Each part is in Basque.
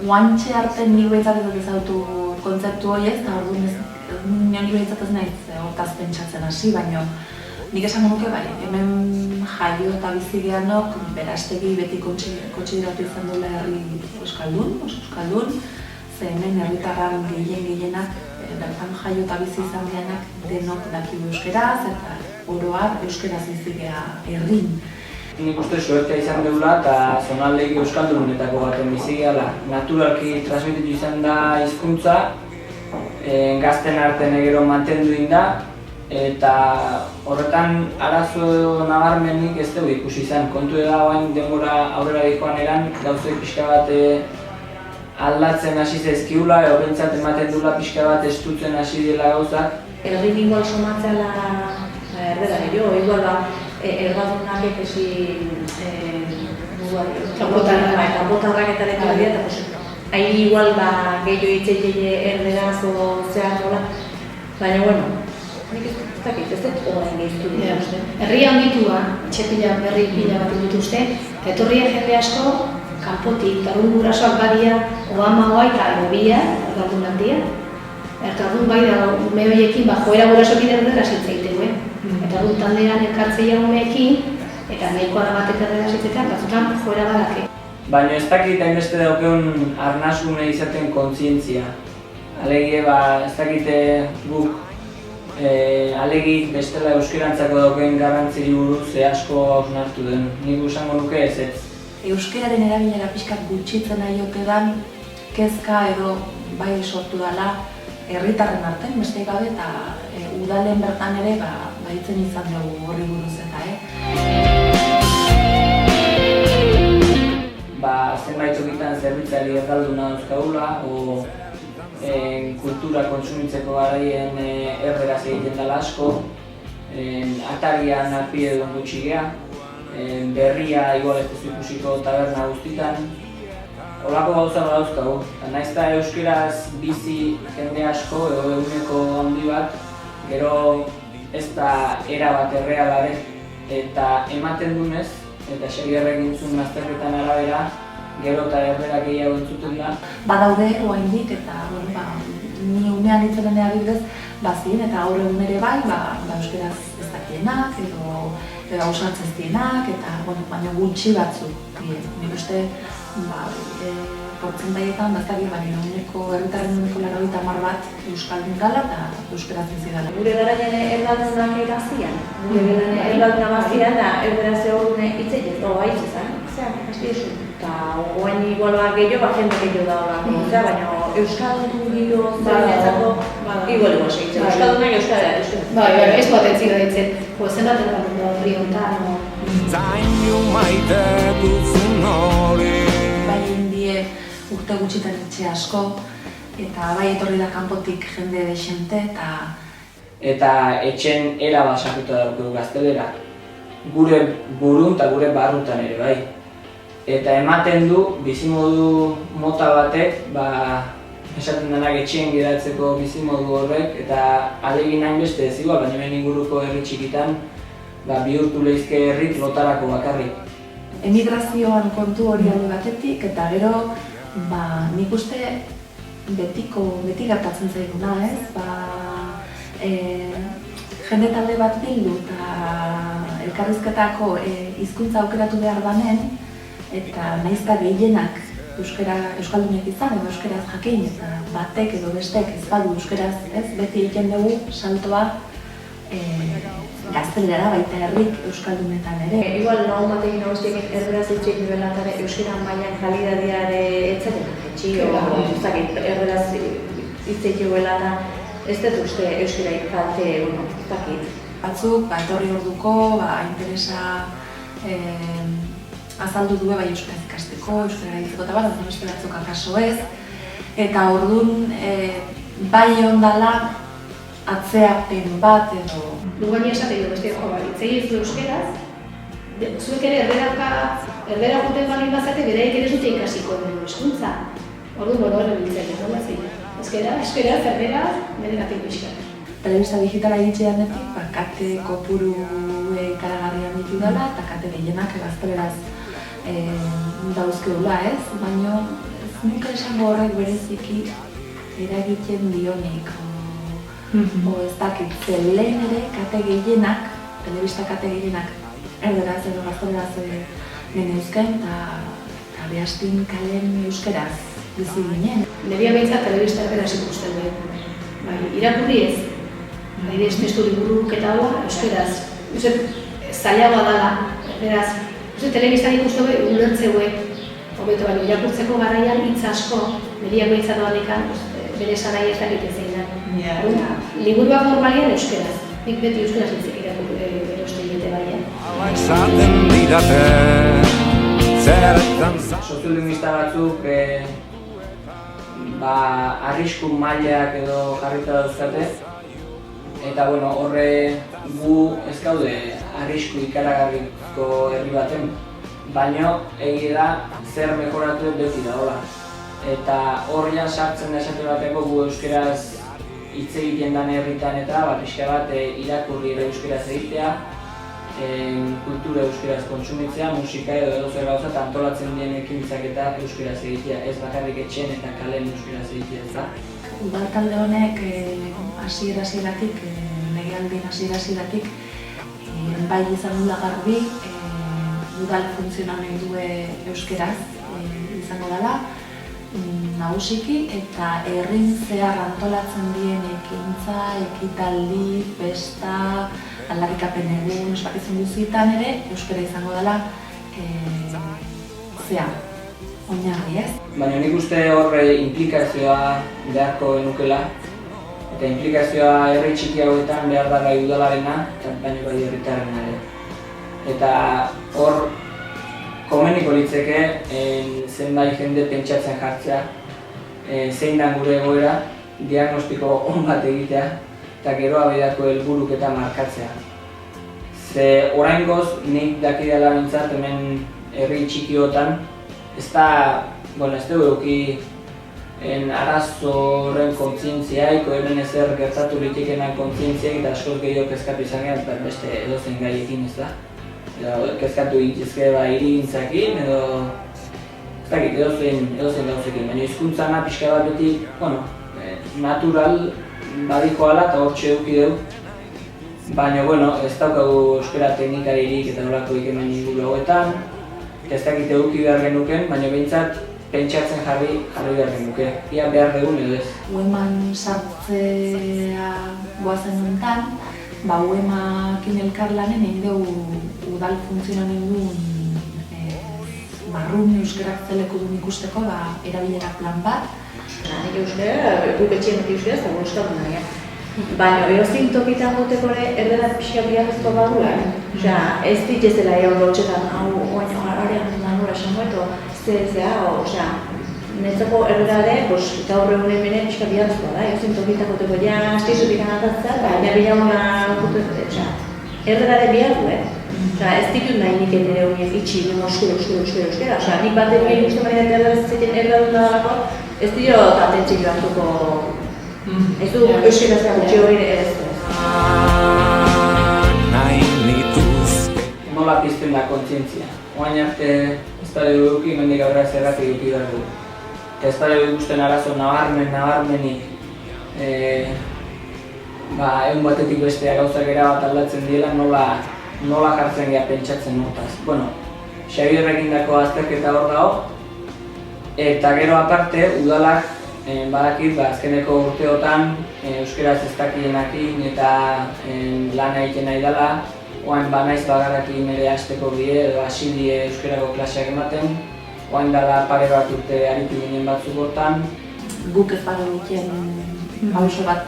guantxe arte nik behitzat ez ezautu kontzeptu hori ez, eta orduan nik behitzat ez nahiz hortaz pentsatzen hasi, baina nik esango nuke bai, hemen jaio eta bizi gehanok, berastegi beti kontsideratu izan duela herri euskaldun, oso euskaldun, ze hemen herritarran gehienak, bertan jaio eta bizi izan gehanak denok dakigu euskeraz, eta oroak euskeraz bizi geha herrin. Nik uste suertea izan deula eta zonaldeik euskaldunetako baten bizi gehala. Naturalki transmititu izan da hizkuntza, gazten artean gero mantendu da, eta horretan arazo nabarmenik ez dugu ikusi izan. Kontu da oain denbora aurrera dikoan eran, gauzek pixka bat aldatzen hasi zaizkiula, edo bentsat ematen dula pixka bat estutzen hasi dela gauzak. Herrin igual somatzeala erdera gehiago, igual erbadunak ezi kanpotarrak eta leku dira, eta hain igual gehiago itxeitele erderaz o zean nola, baina bueno, nik ez dakit, ez dut orain gehiztu dira. Herria handitua, etxepila berri pila bat dituzte, eta etorria jende asko, kanpotik, tarun gurasoak badia, oamagoa eta erobia, erdaldun handia. Eta orduan bai da, ume horiekin joera gurasokin erdera zitzaitegu, Eta orduan taldean elkartzeia umeekin, eta nahikoa da batek erdera zitzetan, batzutan joera badake. Baina ez dakit hainbeste daukeun arnasgune izaten kontzientzia. Alegie, ez dakite guk alegik bestela euskerantzako dauken garrantziri buruz asko hausnartu den. Nik esango nuke ez ez. Euskeraren erabilera pixkat gutxitzen nahi okedan, kezka edo bai sortu dela herritarren artean, beste gabe, eta udalen bertan ere baitzen izan dugu horri buruz eta, Zenbait tokitan zerbitzari erdalduna dauzkagula, o kultura kontsumitzeko garaien erderaz egiten dela asko, atarian arpide duen gutxi geha, berria igual ez duzu ikusiko taberna guztitan. Horako gauza dauzkagu, eta nahiz eta euskeraz bizi jende asko edo eguneko handi bat, gero ez da erabat errealare, eta ematen dunez, eta Xabierrek entzun azterketan arabera, gero eta erdera gehiago entzuten da. Badaude oraindik eta ni umean hitzaren adibidez bazien eta gaur egun ere bai, euskeraz ez dakienak edo ausartzen ez dienak eta baina gutxi batzuk. Nik uste portzentaietan bazkari baina herritarren uneko 90 bat euskaldun gala eta euskaraz bizi gala. Gure garaian erbaldunak egazian, erbaldunak bazian da erderaz egon hitzetik, izan, eta oain igual gehiago, jende gehiago da horako, baina euskaldun giro zarenetzako igual segitzen, euskaldunak euskara. Ez potentzio ditzen, zenbat erbaldu da hori honetan. Zainu maite duzun hori. Bai indie urte gutxitan etxe asko, eta bai etorri da kanpotik jende desente eta etxen erabasakuta daukagu gaztelera. Gure burun eta gure barrutan ere bai. Eta ematen du bizimodu mota batek, esaten denak etxean geratzeko bizimodu horrek, eta alegin hainbeste ez igual, baina hemen inguruko herri txikitan bihurtu lehizke herrik lotarako bakarrik. Emigrazioan kontu hori alde batetik, eta gero nik uste beti gertatzen zaiguna, jende talde bat bildu eta elkarrizketako hizkuntza aukeratu behar danen, eta nahiz eta gehienak euskaldunek izan edo euskeraz jakin, eta batek edo bestek ez badu euskeraz, beti egiten dugu saltoa gaztelerara baita herrik euskaldunetan ere. Igual lagun batekin nagoziek erderaz hitzik nibela eta euskeran mailan kalidadiare etzaten jetxio, erderaz hitzik joela eta ez dut uste euskera ikalte, ez dakit. Batzuk, etorri orduko, interesa azaldu du bai euskaraz ikasteko, euskara egiteko eta beste batzuk akaso ez. Eta orduan bai ondala atzeapen bat edo... Lugani esate edo beste hitzei ez du euskeraz, zuek ere erdera juten balin bazate, beraiek ere zute ikasiko den hizkuntza. Orduan horren biltzen, nola zein? Euskaraz, erderaz, bederatik pixkat. Telebista digitala iritsi denetik, kate kopuru ikaragarrian ditu dela eta kate gehienak gazteleraz dauzkeula, baina nuke esango horrek bereziki eragiten dionik, o ez dakit, ze lehen ere kate gehienak, telebista kate gehienak, erderaz edo gazteleraz geneuzken, eta behastin kalen euskeraz bizi ginen. Nebia behintzat telebista erderaz ikusten duen. Bai, irakurri ez. Bai, testu liburuk eta hola, euskeraz. Uste, zailagoa dela, erderaz. Uste, telebistan ikusten duen, ulertzeue. Hobeto baino, irakurtzeko garaian hitz asko, Nebiak behintzat doanikan, bere sarai ez dakit zein da. Liburuak normalian euskeraz. Nik beti euskeraz hitzik eroste egite baina. Hala esaten didate, zertan Soziolingüista batzuk arrisku mailak edo jarrita dauzkate. Eta bueno, horre gu ez gaude arrisku ikaragarriko herri baten, baina egia da zer mejoratu beti da hola. Eta horrean sartzen da esate bateko gu euskeraz hitz egiten den herritan eta pixka bat irakurri ere euskeraz egitea, kultura euskeraz kontsumitzea, musika edo zer gauza eta antolatzen dien ekintzak eta euskeraz egitea, ez bakarrik etxen eta kalen euskeraz egitea, ez da? Udal talde honek hasiera-hasieratik, legealdien hasiera-hasieratik, bai izan dula garbi, udal funtzionamendue euskeraz izango dela, nagusiki eta herrin zehar antolatzen dien ekintza, ekitaldi, festa, aldarrikapen egun, ospakizun guztietan ere euskara izango dela oinarri, ez? Baina nik uste horre implikazioa beharko genukela, eta implikazioa herri txiki hauetan behar da gai udalarena, eta baina bai herritarrena ere. Eta hor komeniko litzeke zenbait jende pentsatzen jartzea, zein da gure egoera, diagnostiko on bat egitea, eta gero abeiako helburuk eta markatzea. Ze oraingoz nik dakidala bintzat hemen herri txikiotan, ez dugu eduki arazoren kontzientziaik, hemen ezer gertatu litekenan kontzientziaik eta askoz gehiago kezkatu izan gara, eta beste edozein gaiekin, ez da? Kezkatu egitezke hirigintzakin edo ez dakit, edozein gauzekin, baina hizkuntzana pixka bat beti, natural badikoala eta hortxe eduki dugu. Baina, ez daukagu euskara teknikaririk eta nolako ikemen inguru hauetan. Ez dakit eduki behar genuken, baina behintzat pentsatzen jarri behar genuke. Ia behar dugun edo ez. Ueman sartzea goazen honetan, Uemakin elkarlanen egin dugu udal funtzionamendun barrun euskarak zeleko duen ikusteko erabilera plan bat. Nik euskara, guk etxean beti euskara, zago euskaldun nahi. Baina erozik tokitan goteko ere erderaz pixka biharrezko badula. Osea, ez ditzela egon lotxetan, hau arean nora esango, osea, netzako erdera ere, gaur egun hemen pixka biharrezkoa da, erozik tokitan goteko ja astizutik anatatzea, baina bilauna osea, erdera ere bihar du, Osea, ez ditut nahi nik nire horiek itxi, euskera. Osea, nik bat egin ikusten bari eta erdazetzen erdadun dalako, ez dio atentzik hartuko, ez du euskera gutxi hori ez. Nola pizten da kontzientzia. Oain arte ez da eduki, mendik aurrera zergatik eduki behar du. Eta ez da ikusten arazo nabarmenik, egun batetik bestea gauzak erabat aldatzen diela, nola jartzen gara pentsatzen notaz. Xabierrekin dako azterketa hor dago, eta gero aparte, udalak badakit azkeneko urteotan euskeraz ez dakienakin eta lan egiten nahi dela, oain banaiz bagarakin ere hasteko bide edo hasi die euskerako klaseak ematen, oain dela pare bat urte aritu ginen batzuk hortan. Guk ez bada duten pauso bat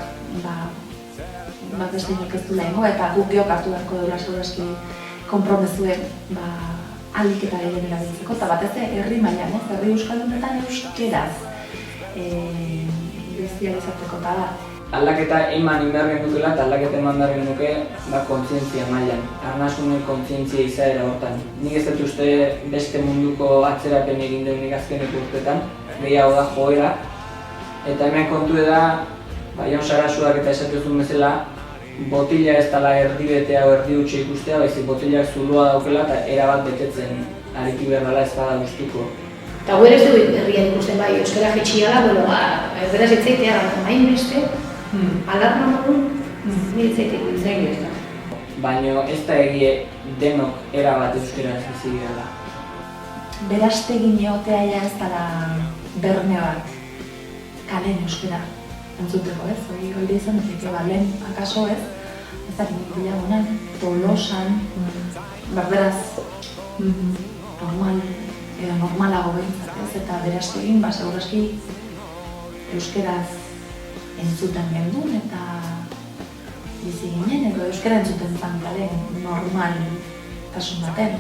beste inork ez du lehengo, eta guk geok hartu beharko dela segurazki konpromezuek ahalik eta gehien erabiltzeko, eta batez herri mailan, herri euskaldunetan euskeraz bizializateko eta da. Aldaketa eman behar genukela eta aldaketa eman behar genuke kontzientzia mailan, arnasunen kontzientzia izaera hortan. Nik ez dut uste beste munduko atzerapen egin denik azkeneko urtetan, gehiago da joera, eta hemen kontu da, Jon Sarasuak eta esatuzun bezala, botila ez dela erdibetea o erdi utxe ikustea, baizik botilak zuloa daukela eta erabat betetzen aritu behar dela ez bada gustuko. Eta gu ere ez du herrian ikusten bai, euskara jetxiala, bueno, erderaz hitzaitea, hain beste, alarma modu, ni hitzaitek Zegi ez da. Baina ez da egie denok erabat euskaraz bizi gara. Berastegin egotea ja ez dara berne bat kalen euskara entzuteko, ez? Hori izan dut, lehen akaso ez, ez da bilagunan, Tolosan, berberaz normalago behintzat, ez? Eta berastegin, seguraski euskaraz entzuten gendun eta bizi ginen, edo euskara entzuten zan kalen normal kasun baten.